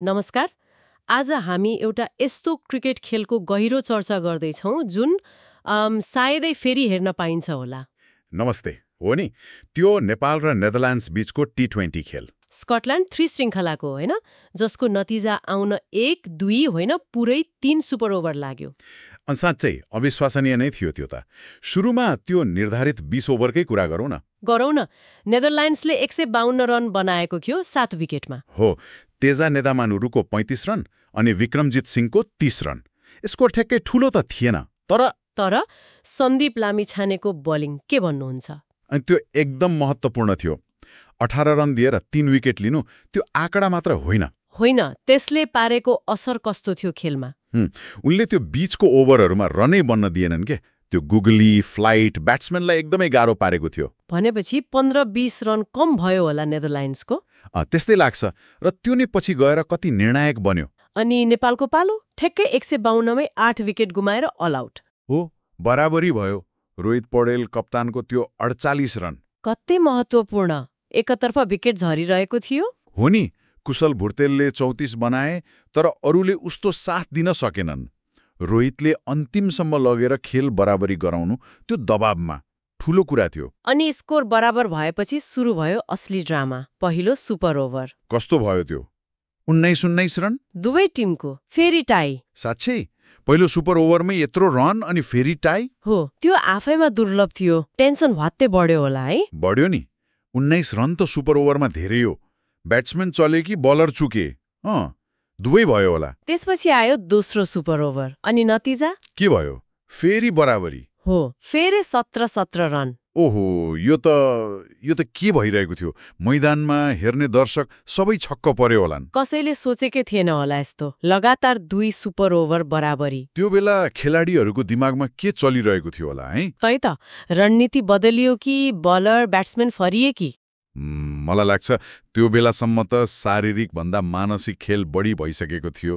नमस्कार। आज हामी एउटा यस्तो क्रिकेट खेलको गहिरो चर्चा गर्दैछौँ जुन सायदै फेरि हेर्न पाइन्छ होला। नमस्ते। हो नि, त्यो नेपाल र नेदरल्यान्ड्स बीचको टी20 खेल। स्कटल्यान्ड 3 श्रृङ्खलाको होइन, जसको नतिजा आउन 1-2 होइन पुरै 3 सुपर ओभर लाग्यो। साँच्चै अविश्वसनीय नै थियो त्यो त। सुरुमा त्यो निर्धारित 20 ओभरकै कुरा गरौँ न। नेदरल्यान्ड्सले 152 रन बनाएको थियो 7 विकेटमा। हो, तेजा नेदामानुरुको 35 रन अनि विक्रमजित सिंहको 30 रन। स्कोर ठ्याक्कै ठूलो त थिएन, तर सन्दीप लामिछानेको बलिङ के भन्नुहुन्छ? अनि त्यो एकदम महत्त्वपूर्ण थियो। 18 रन दिएर 3 विकेट लिनु त्यो आँकडा मात्र होइन, त्यसले पारेको असर कस्तो थियो खेलमा? उनले त्यो बीचको ओभरहरूमा रनै बन्न दिएनन् के। त्यो गुगली फ्लाइट ब्याट्सम्यानलाई एकदमै गाह्रो पारेको थियो। भनेपछि 15-20 रन कम भयो होला नेदरल्यान्ड्सको। त्यस्तै लाग्छ, र त्यो नै पछि गएर कति निर्णायक बन्यो। अनि नेपालको पालो ठ्याक्कै 152मै 8 विकेट गुमाएर अल आउट। हो, बराबरी भयो। रोहित पौडेल कप्तानको त्यो 48 रन कति महत्त्वपूर्ण। एकतर्फ विकेट झरिरहेको थियो। हो नि, कुशल भुर्तेलले 34 बनाए, तर अरूले उस्तो साथ दिन सकेनन्। रोहितले अन्तिमसम्म लगेर खेल बराबरी गराउनु त्यो दबावमा ठूलो कुरा थियो। अनि स्कोर बराबर भएपछि सुरु भयो असली ड्रामा। पहिलो सुपर ओभर कस्तो भयो त्यो? 19-19 रन दुवै टिमको, फेरि टाई। साँच्चै पहिलो सुपर ओभरमै यत्रो रन अनि फेरि टाई? हो, त्यो आफैमा दुर्लभ थियो। टेन्सन भत्ते बढ्यो होला है। बढ्यो नि। 19 रन त सुपर ओभरमा धेरै हो। ब्याट्सम्यान चले कि बलर चुके, दुवै भयो होला। त्यसपछि आयो दोस्रो सुपर ओभर अनि नतिजा के भयो? फेरि बराबरी। हो, फेरि 17-17 रन। ओहो, यो त के भइरहेको थियो? मैदानमा हेर्ने दर्शक सबै छक्क पर्यो होलान्। कसैले सोचेकै थिएन होला यस्तो। लगातार 2 सुपर ओभर बराबरी। त्यो बेला खेलाडीहरूको दिमागमा के चलिरहेको थियो होला है? खै त, रणनीति बदलियो कि बलर ब्याट्सम्यान फरिए कि? मलाई लाग्छ त्यो बेलासम्म त शारीरिक भन्दा मानसिक खेल बढी भइसकेको थियो।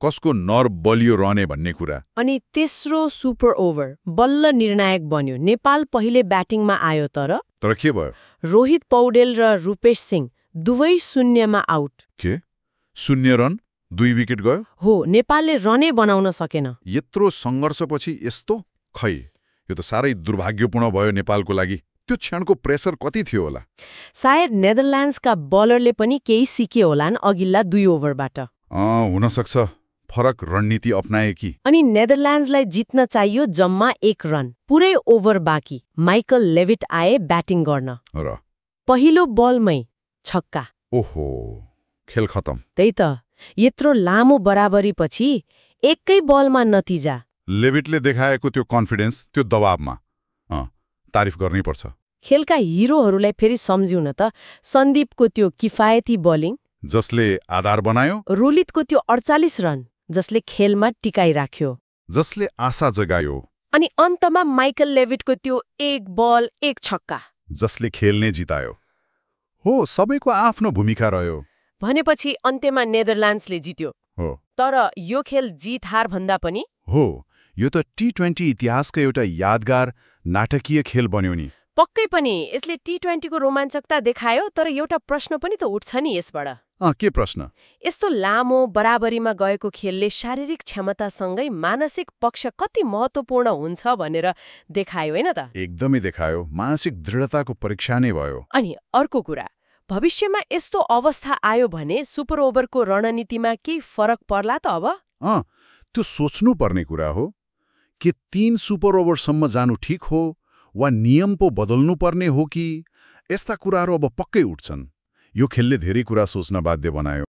कसको नर्भ बलियो रहने भन्ने कुरा। अनि तेस्रो सुपर ओभर बल्ल निर्णायक बन्यो। नेपाल पहिले ब्याटिङमा आयो, तर के भयो? रोहित पौडेल र रूपेश सिंह दुवै 0मा आउट। के 0 रन 2 विकेट गयो? हो, नेपालले रनै बनाउन सकेन। यत्रो सङ्घर्षपछि यस्तो? खै, यो त साह्रै दुर्भाग्यपूर्ण भयो नेपालको लागि। त्यो क्षणको प्रेसर कति थियो होला? सायद नेदरल्यान्ड्सका बलरले पनि केही सिके होलान् अघिल्ला 2 ओभरबाट। हुन सक्छ, फरक रणनीति अपनाए कि। अनि नेदरल्यान्ड्सलाई जित्न चाहियो जम्मा 1 रन। पुरै ओभर बाँकी माइकल लेभिट आए ब्याटिङ गर्न र पहिलो बलमै छक्का। ओहो, खेल खतम। त्यही त, यत्रो लामो बराबरीपछि एकै बलमा नतिजा। लेभिटले देखाएको त्यो कन्फिडेन्स, त्यो दबावमा तारिफ गर्नै पर्छ। खेलका हिरोहरूलाई फेरि सम्झिउँ न त। सन्दीपको त्यो किफायती बलिङ जसले आधार बनायो, रोहितको त्यो 48 रन जसले खेलमा टिकाइराख्यो, जसले आशा जगायो, अनि अन्तमा माइकल लेभिटको त्यो 1 बल 1 छक्का जसले खेल नै जितायो। हो, सबैको आफ्नो भूमिका रह्यो। भनेपछि अन्त्यमा नेदरल्यान्ड्सले जित्यो। हो, तर यो खेल जित हार भन्दा पनि हो, यो त टी20 इतिहासको एउटा यादगार नाटकीय खेल बन्यो नि। पक्कै पनि यसले टी20को रोमाञ्चकता देखायो। तर एउटा प्रश्न पनि त उठ्छ नि यसबाट। के प्रश्न? यस्तो लामो बराबरीमा गएको खेलले शारीरिक क्षमतासँगै मानसिक पक्ष कति महत्त्वपूर्ण हुन्छ भनेर देखायो, होइन त? एकदमै देखायो। मानसिक दृढताको परीक्षा नै भयो। अनि अर्को कुरा, भविष्यमा यस्तो अवस्था आयो भने सुपर ओभरको रणनीतिमा केही फरक पर्ला त अब? त्यो सोच्नु पर्ने कुरा हो। के 3 सुपर ओभरसम्म जानु ठिक हो, वा नियम पो बदल्नु पर्ने हो कि? यस्ता कुराहरू अब पक्कै उठ्छन्। यो खेलले धेरै कुरा सोच्न बाध्य बनायो।